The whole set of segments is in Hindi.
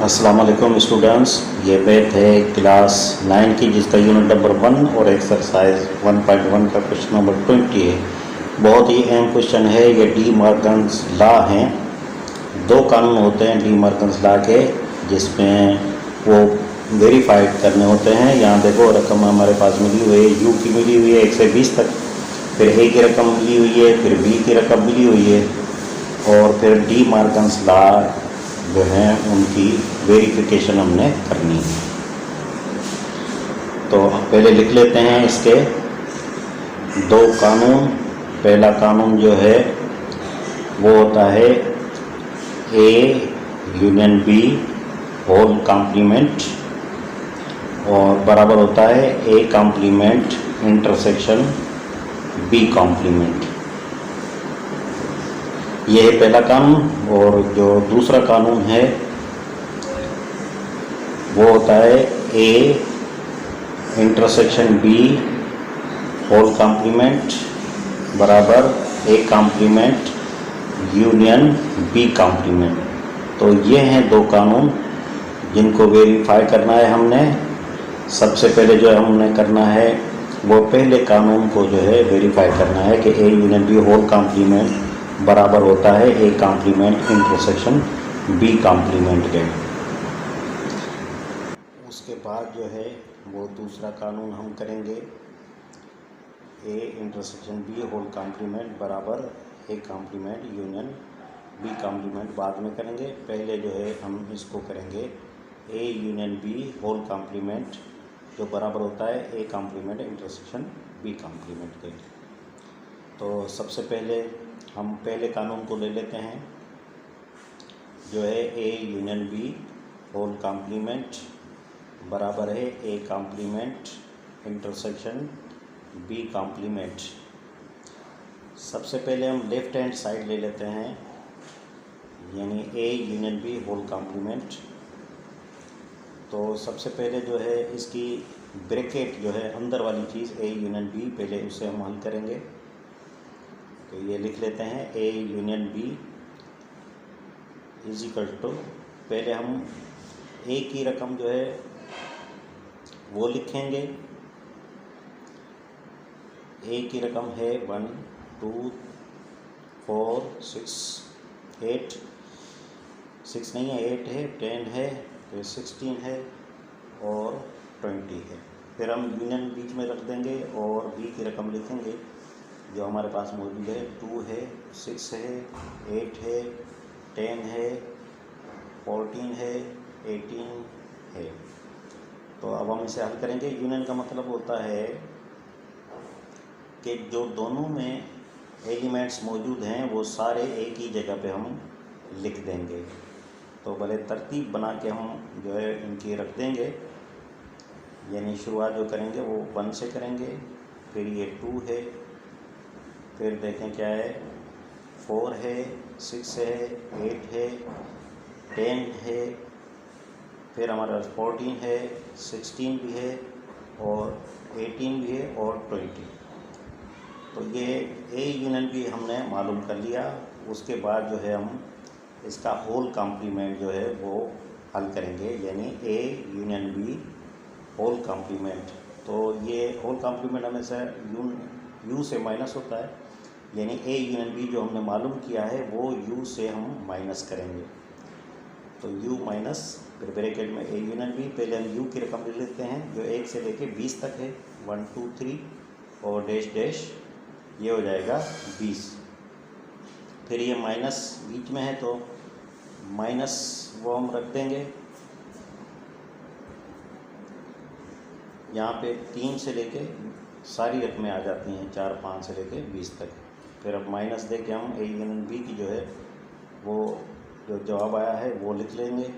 अस्सलाम वालेकुम स्टूडेंट्स, ये मैथ है क्लास 9 की जिसका यूनिट नंबर 1 और एक्सरसाइज 1.1 का क्वेश्चन नंबर 20 है। बहुत ही अहम क्वेश्चन है। ये डी मॉर्गन्स लॉ हैं। दो कानून होते हैं डी मॉर्गन्स लॉ के, जिसमें वो वेरीफाइड करने होते हैं। यहाँ देखो रकम हमारे पास मिली हुई है, यू की मिली हुई है 1 से 20 तक, फिर ए की रकम मिली हुई है, फिर बी की रकम मिली हुई है, और फिर डी मॉर्गन्स लॉ जो हैं उनकी वेरिफिकेशन हमने करनी है। तो पहले लिख लेते हैं इसके दो कानून। पहला कानून जो है वो होता है A union B whole complement, और बराबर होता है A complement intersection B complement. ये है पहला कानून। और जो दूसरा कानून है वो होता है A intersection B whole complement बराबर A complement union B complement. तो ये हैं दो कानून जिनको वेरीफाई करना है हमने। सबसे पहले जो हमने करना है वो पहले कानून को जो है वेरीफाई करना है कि A union B whole complement बराबर होता है A complement intersection B complement के। उसके बाद जो है वो दूसरा कानून हम करेंगे A intersection B whole complement बराबर A complement union B complement बाद में करेंगे। पहले जो है हम इसको करेंगे A union B whole complement जो बराबर होता है A complement intersection B complement के। तो सबसे पहले हम पहले कानून को ले लेते हैं जो है A union B whole complement बराबर है A complement intersection B complement. सबसे पहले हम लेफ्ट हैंड साइड ले लेते हैं, यानी A union B whole complement. तो सबसे पहले जो है इसकी ब्रैकेट जो है अंदर वाली चीज़ ए यूनियन बी, पहले उसे हम हल करेंगे। तो ये लिख लेते हैं A union B is equal to, पहले हम ए की रकम जो है वो लिखेंगे। ए की रकम है 1 2 4 6 8, 6 नहीं है 8 है, 10 है, फिर 16 है और 20 है। फिर हम यूनियन बीच में रख देंगे और बी की रकम लिखेंगे जो हमारे पास मौजूद है। 2 है, 6 है, 8 है, 10 है, 14 है, 18 है। तो अब हम इसे हल करेंगे। यूनियन का मतलब होता है कि जो दोनों में एलिमेंट्स मौजूद हैं वो सारे एक ही जगह पे हम लिख देंगे। तो भले तरतीब बना के हम जो है इनकी रख देंगे, यानी शुरुआत जो करेंगे वो 1 से करेंगे, फिर ये 2 है, फिर देखें क्या है 4 है, 6 है, 8 है, 10 है, फिर हमारे पास 14 है, 16 भी है और 18 भी है और 20। तो ये ए यूनियन भी हमने मालूम कर लिया। उसके बाद जो है हम इसका होल कॉम्प्लीमेंट जो है वो हल करेंगे, यानी A union B whole complement. तो ये होल कॉम्प्लीमेंट हमेशा यू से माइनस होता है, यानी ए यूनियन बी जो हमने मालूम किया है वो यू से हम माइनस करेंगे। तो यू माइनस फिर ब्रैकेट में ए यूनियन बी। पहले हम यू की रकम ले लेते हैं जो 1 से लेके 20 तक है, 1 2 3 और डैश डैश, ये हो जाएगा 20। फिर ये माइनस बीच में है तो माइनस वो हम रख देंगे। यहाँ पे 3 से लेके सारी रकमें आ जाती हैं, 4 5 से लेके 20 तक। फिर अब माइनस दे के हम ए यूनियन बी की जो है वो जो जवाब आया है वो लिख लेंगे।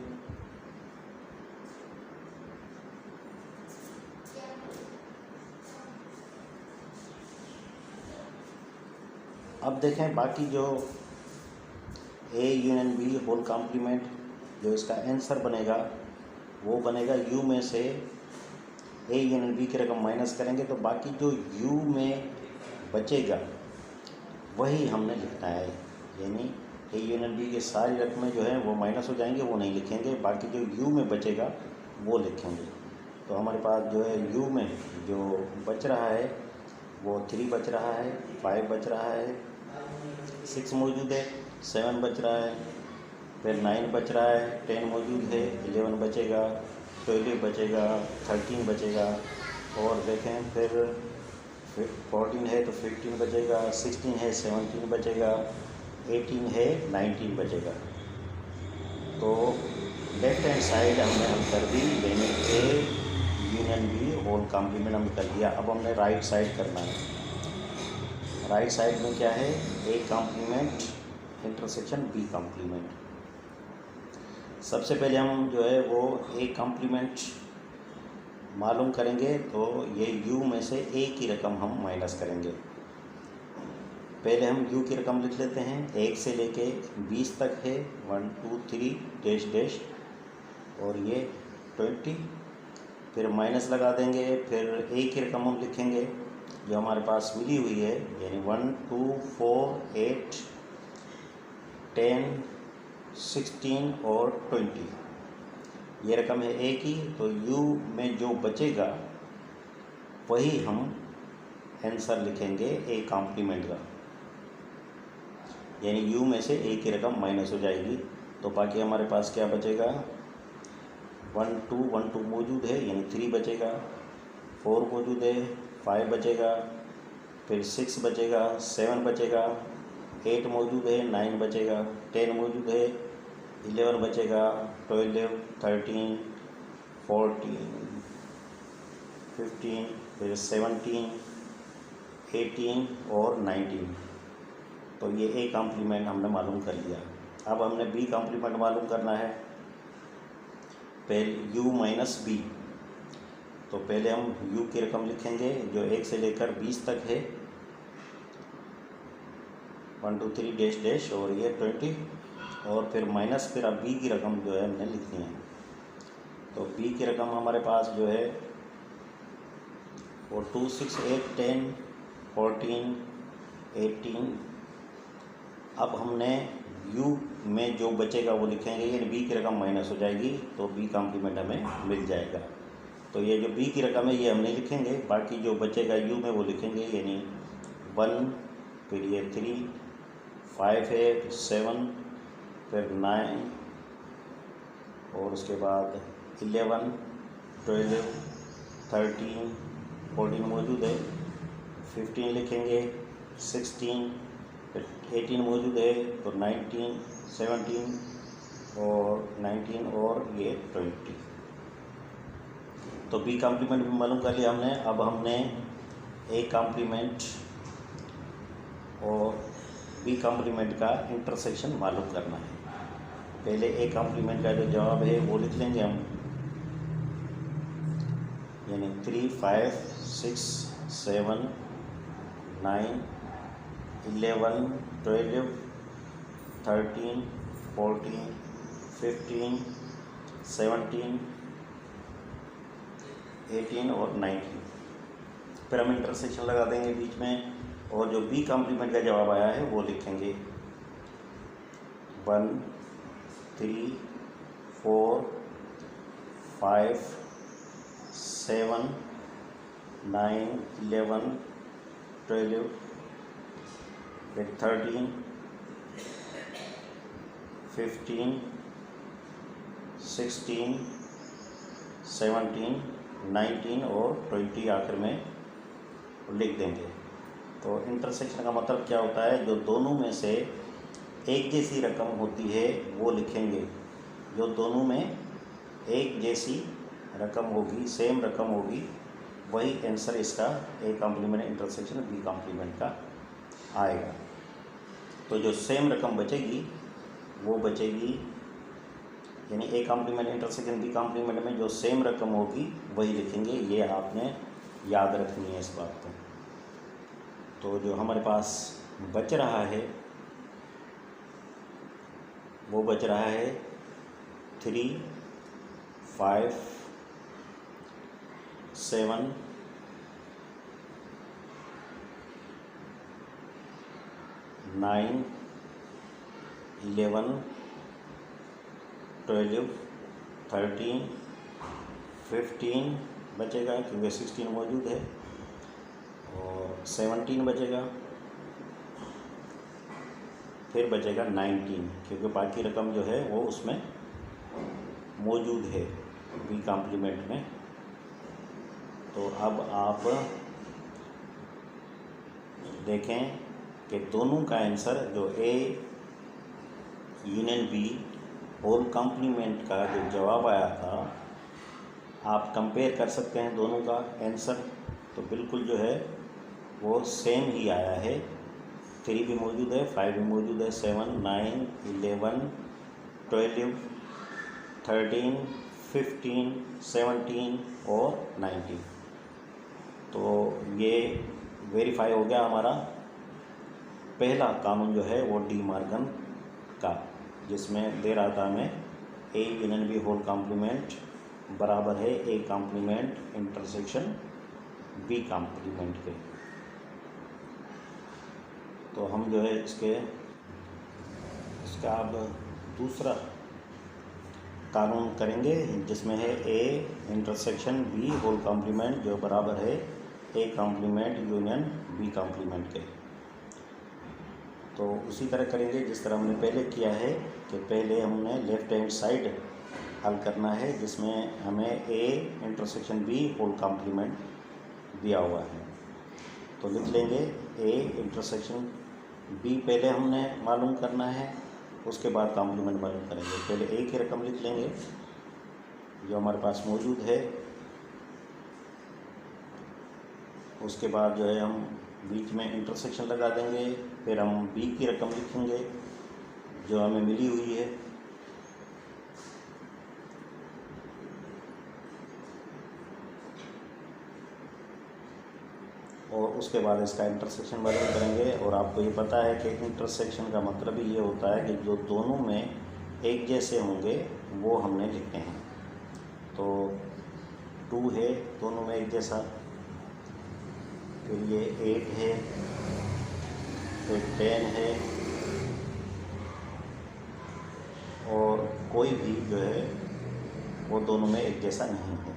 अब देखें बाकी जो A union B whole complement जो इसका आंसर बनेगा वो बनेगा यू में से ए यूनियन बी की रकम माइनस करेंगे तो बाकी जो यू में बचेगा वही हमने लिखना है, यानी ए यूनियन बी की सारी रकमें जो है वो माइनस हो जाएंगे, वो नहीं लिखेंगे, बाकी जो यू में बचेगा वो लिखेंगे। तो हमारे पास जो है यू में जो बच रहा है वो 3 बच रहा है, 5 बच रहा है, 6 मौजूद है, 7 बच रहा है, फिर 9 बच रहा है, 10 मौजूद है, 11 बचेगा, 12 बचेगा, 13 बचेगा, और देखें फिर 14 है तो 15 बचेगा, 16 है 17 बचेगा, 18 है 19 बचेगा। तो लेफ्ट हैंड साइड हमने हल कर दी, यानी A union B whole complement हमने कर दिया। अब हमने राइट साइड करना है। राइट साइड में क्या है, A complement intersection B complement. सबसे पहले हम जो है वो ए कॉम्प्लीमेंट मालूम करेंगे, तो ये u में से a की रकम हम माइनस करेंगे। पहले हम u की रकम लिख लेते हैं, 1 से लेके 20 तक है, 1 2 3 डैश डैश, और ये 20, फिर माइनस लगा देंगे, फिर a की रकम हम लिखेंगे जो हमारे पास मिली हुई है, यानी 1 2 4 8 10 16 और 20, ये रकम है ए की। तो u में जो बचेगा वही हम आंसर लिखेंगे ए कॉम्प्लीमेंट का, यानी u में से ए की रकम माइनस हो जाएगी। तो बाकी हमारे पास क्या बचेगा, 1 2 मौजूद है यानी 3 बचेगा, 4 मौजूद है, 5 बचेगा, फिर 6 बचेगा, 7 बचेगा, 8 मौजूद है, 9 बचेगा, 10 मौजूद है, 11 बचेगा, 12 13 14 15, फिर 17 18 और 19। तो ये ए कॉम्प्लीमेंट हमने मालूम कर लिया। अब हमने बी कॉम्प्लीमेंट मालूम करना है, पहले u माइनस बी। तो पहले हम u की रकम लिखेंगे जो 1 से लेकर 20 तक है, 1 2 3 डैश डैश, और ये 20, और फिर माइनस, फिर अब बी की रकम जो है हमने लिखनी है। तो बी की रकम हमारे पास जो है वो 2 6 8 10 14 18। अब हमने u में जो बचेगा वो लिखेंगे, यानी बी की रकम माइनस हो जाएगी, तो बी कॉम्प्लीमेंट हमें मिल जाएगा। तो ये जो बी की रकम है ये हम नहीं लिखेंगे, बाकी जो बचेगा u में वो लिखेंगे, यानी 1, फिर ये 3 5 है, 7, फिर 9, और उसके बाद 11 12 13 14 मौजूद है, 15 लिखेंगे, 16, फिर 18 मौजूद है, तो 19 17 और 19 और ये 20। तो बी कॉम्प्लीमेंट भी मालूम कर लिया हमने। अब हमने ए कॉम्प्लीमेंट और बी कॉम्प्लीमेंट का इंटरसेक्शन मालूम करना है। पहले ए कॉम्प्लीमेंट का जो जवाब है वो लिख लेंगे हम, यानी 3 5 6 7 9 11 12 13 14 15 17 18 और 19। फिर हम इंटरसेक्शन लगा देंगे बीच में, और जो बी कॉम्प्लीमेंट का जवाब आया है वो लिखेंगे 1 3 4 5 7 9 11 12 फिर 13 15 16 17 19 और 20 आखिर में लिख देंगे। तो इंटरसेक्शन का मतलब क्या होता है, जो दोनों में से एक जैसी रकम होती है वो लिखेंगे। जो दोनों में एक जैसी रकम होगी, सेम रकम होगी, वही आंसर इसका A complement intersection B complement का आएगा। तो जो सेम रकम बचेगी वो बचेगी, यानी A complement intersection B complement में जो सेम रकम होगी वही लिखेंगे। ये आपने याद रखनी है इस बात को। तो जो हमारे पास बच रहा है वो बच रहा है 3 5 7 9 11, 12, 13, 15 बचेगा क्योंकि 16 मौजूद है, और 17 बचेगा, फिर बचेगा 19 क्योंकि बाकी रकम जो है वो उसमें मौजूद है बी कॉम्प्लीमेंट में। तो अब आप देखें कि दोनों का आंसर जो A union B whole complement का जो जवाब आया था, आप कंपेयर कर सकते हैं दोनों का आंसर, तो बिल्कुल जो है वो सेम ही आया है। 3 भी मौजूद है, 5 भी मौजूद है, 7, 9, 11, 12, 13, 15, 17 और 19। तो ये वेरीफाई हो गया हमारा पहला कानून जो है वो डी मॉर्गन का, जिसमें दे रहा था हमें A union B whole complement बराबर है A complement intersection B complement के। तो हम जो है इसका अब दूसरा कानून करेंगे जिसमें है A intersection B whole complement जो बराबर है A complement union B complement के। तो उसी तरह करेंगे जिस तरह हमने पहले किया है कि पहले हमने लेफ्ट हैंड साइड हल करना है जिसमें हमें A intersection B whole complement दिया हुआ है। तो लिख लेंगे ए इंटरसेक्शन बी पहले हमने मालूम करना है, उसके बाद कॉम्प्लीमेंट मालूम करेंगे। पहले ए की रकम लिख लेंगे जो हमारे पास मौजूद है, उसके बाद जो है हम बीच में इंटरसेक्शन लगा देंगे, फिर हम बी की रकम लिखेंगे जो हमें मिली हुई है, और उसके बाद इसका इंटरसेक्शन मालूम करेंगे। और आपको ये पता है कि इंटरसेक्शन का मतलब ही ये होता है कि जो दोनों में एक जैसे होंगे वो हमने लिखते हैं। तो 2 है दोनों में एक जैसा, फिर ये 8 है, फिर 10 है, और कोई भी जो है वो दोनों में एक जैसा नहीं है।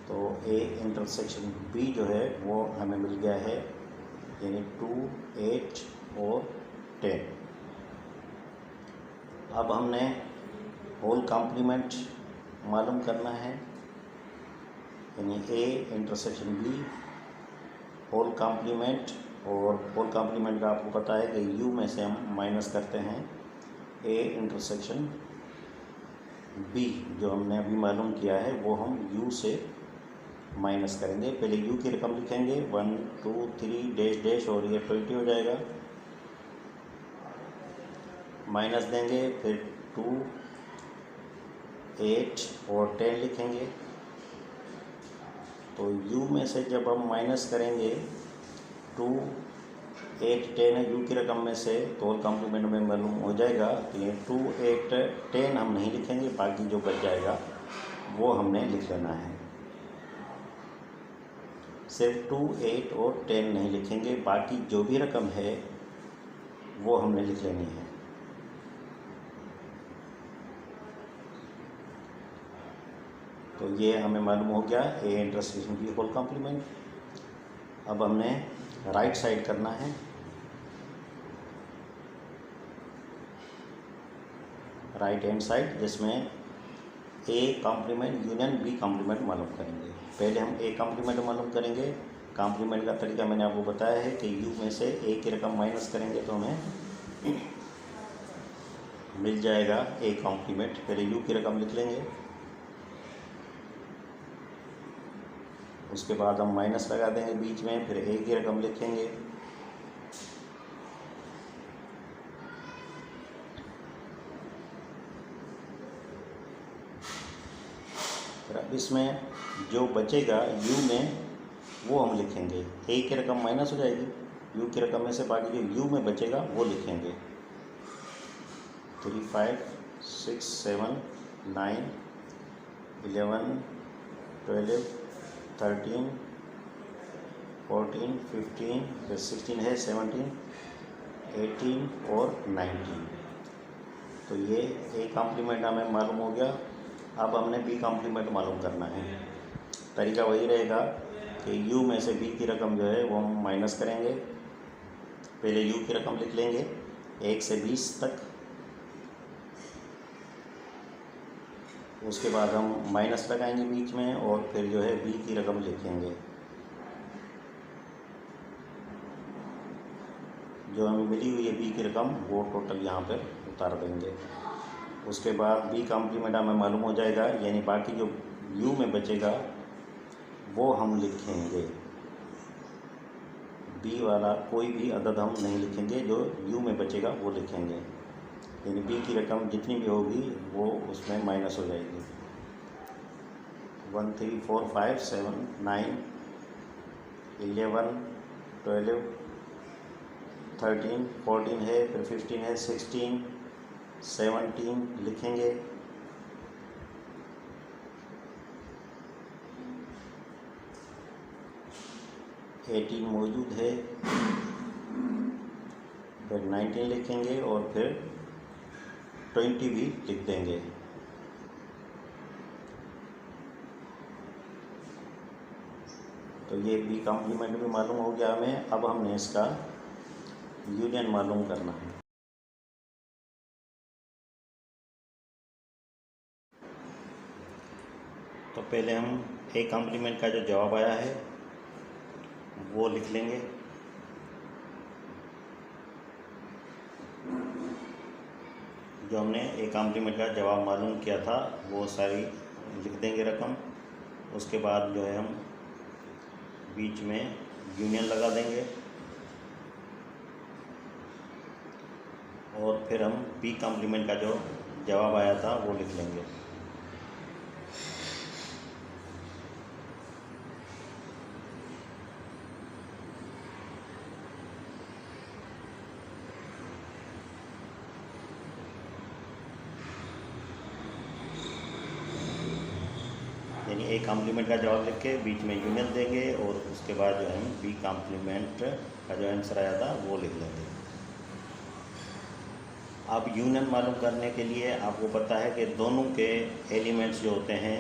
तो ए इंटरसेक्शन बी जो है वो हमें मिल गया है, यानी 2, 8 और 10। अब हमने होल कॉम्प्लीमेंट मालूम करना है, यानी A intersection B whole complement. और होल कॉम्प्लीमेंट का आपको पता है कि यू में से हम माइनस करते हैं ए इंटरसेक्शन बी जो हमने अभी मालूम किया है वो हम यू से माइनस करेंगे। पहले यू की रकम लिखेंगे 1, 2, 3 डैश डैश और ये 20 हो जाएगा, माइनस देंगे, फिर 2, 8 और 10 लिखेंगे। तो u में से जब हम माइनस करेंगे 2, 8, 10 है u की रकम में से, तो होल कॉम्प्लीमेंट में मालूम हो जाएगा। तो ये 2, 8, 10 हम नहीं लिखेंगे, बाकी जो बच जाएगा वो हमने लिख लेना है। सिर्फ 2, 8 और 10 नहीं लिखेंगे, बाकी जो भी रकम है वो हमने लिख लेनी है। तो ये हमें मालूम हो गया A intersection B whole complement. अब हमने राइट साइड करना है, राइट हैंड साइड, जिसमें A complement union B complement मालूम करेंगे। पहले हम ए कॉम्प्लीमेंट मालूम करेंगे। कॉम्प्लीमेंट का तरीका मैंने आपको बताया है कि यू में से ए की रकम माइनस करेंगे तो हमें मिल जाएगा ए कॉम्प्लीमेंट। पहले यू की रकम लिख लेंगे, उसके बाद हम माइनस लगा देंगे बीच में, फिर ए की रकम लिखेंगे, फिर अब इसमें जो बचेगा यू में वो हम लिखेंगे। ए की रकम माइनस हो जाएगी यू की रकम में से, बाकी जो यू में बचेगा वो लिखेंगे। 3, 5, 6, 7, 9, 11, 12, 13, 14, 15, फिर 16 है, 17, 18 और 19। तो ये ए कॉम्प्लीमेंट हमें मालूम हो गया। अब हमने बी कॉम्प्लीमेंट मालूम करना है। तरीका वही रहेगा कि यू में से बी की रकम जो है वो हम माइनस करेंगे। पहले यू की रकम लिख लेंगे 1 से 20 तक, उसके बाद हम माइनस लगाएंगे बीच में और फिर जो है बी की रकम लिखेंगे। जो हमें मिली हुई है बी की रकम वो टोटल यहाँ पर उतार देंगे। उसके बाद बी कॉम्प्लीमेंट हमें मालूम हो जाएगा, यानी बाकी जो यू में बचेगा वो हम लिखेंगे। बी वाला कोई भी अदद हम नहीं लिखेंगे, जो यू में बचेगा वो लिखेंगे। यानी बी की रकम जितनी भी होगी वो उसमें माइनस हो जाएगी। 1 3 4 5 7 9 11 12 13 14 है, फिर 15 है, 16 17 लिखेंगे। एटीन मौजूद है, फिर 19 लिखेंगे और फिर 20 भी लिख देंगे। तो ये बी कॉम्प्लीमेंट भी मालूम हो गया हमें। अब हमने इसका यूनियन मालूम करना है। तो पहले हम ए कॉम्प्लीमेंट का जो जवाब आया है वो लिख लेंगे। जो हमने ए कॉम्प्लीमेंट का जवाब मालूम किया था वो सारी लिख देंगे रकम। उसके बाद जो है हम बीच में यूनियन लगा देंगे और फिर हम बी कॉम्प्लीमेंट का जो जवाब आया था वो लिख लेंगे। यानी ए कॉम्प्लीमेंट का जवाब लिख के बीच में यूनियन देंगे और उसके बाद जो हम बी कॉम्प्लीमेंट का जो आंसर आया था वो लिख लेंगे। अब यूनियन मालूम करने के लिए आपको पता है कि दोनों के एलिमेंट्स जो होते हैं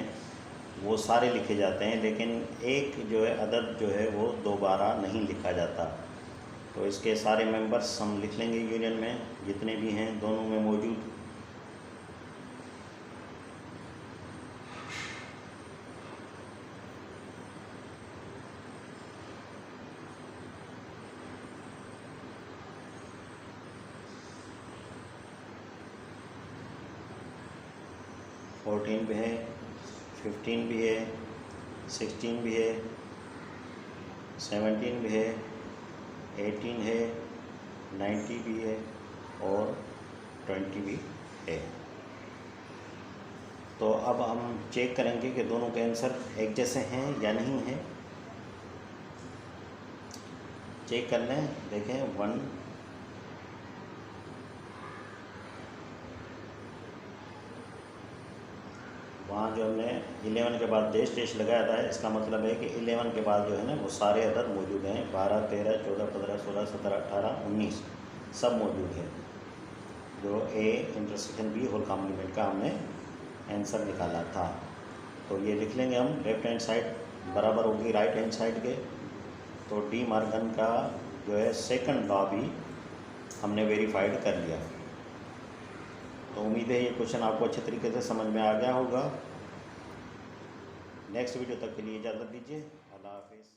वो सारे लिखे जाते हैं, लेकिन एक जो है अदद जो है वो दोबारा नहीं लिखा जाता। तो इसके सारे मेंबर्स हम लिख लेंगे यूनियन में, जितने भी हैं दोनों में मौजूद। फोर्टीन भी है, 15 भी है, 16 भी है, 17 भी है, 18 है, 90 भी है और 20 भी है। तो अब हम चेक करेंगे कि दोनों के आंसर एक जैसे हैं या नहीं हैं। चेक कर लें, देखें 1 वहाँ जो हमने 11 के बाद डैश लगाया था, इसका मतलब है कि 11 के बाद जो है ना वो सारे अदद मौजूद हैं। 12 13 14 15 16 17 18 19 सब मौजूद है। जो A intersection B whole complement का हमने आंसर निकाला था। तो ये लिख लेंगे हम। लेफ्ट हैंड साइड बराबर होगी राइट हैंड साइड के। तो डी मॉर्गन का जो है सेकंड लॉ भी हमने वेरीफाइड कर लिया। तो उम्मीद है ये क्वेश्चन आपको अच्छे तरीके से समझ में आ गया होगा। नेक्स्ट वीडियो तक के लिए इजाज़त दीजिए। अल्लाह हाफिज़।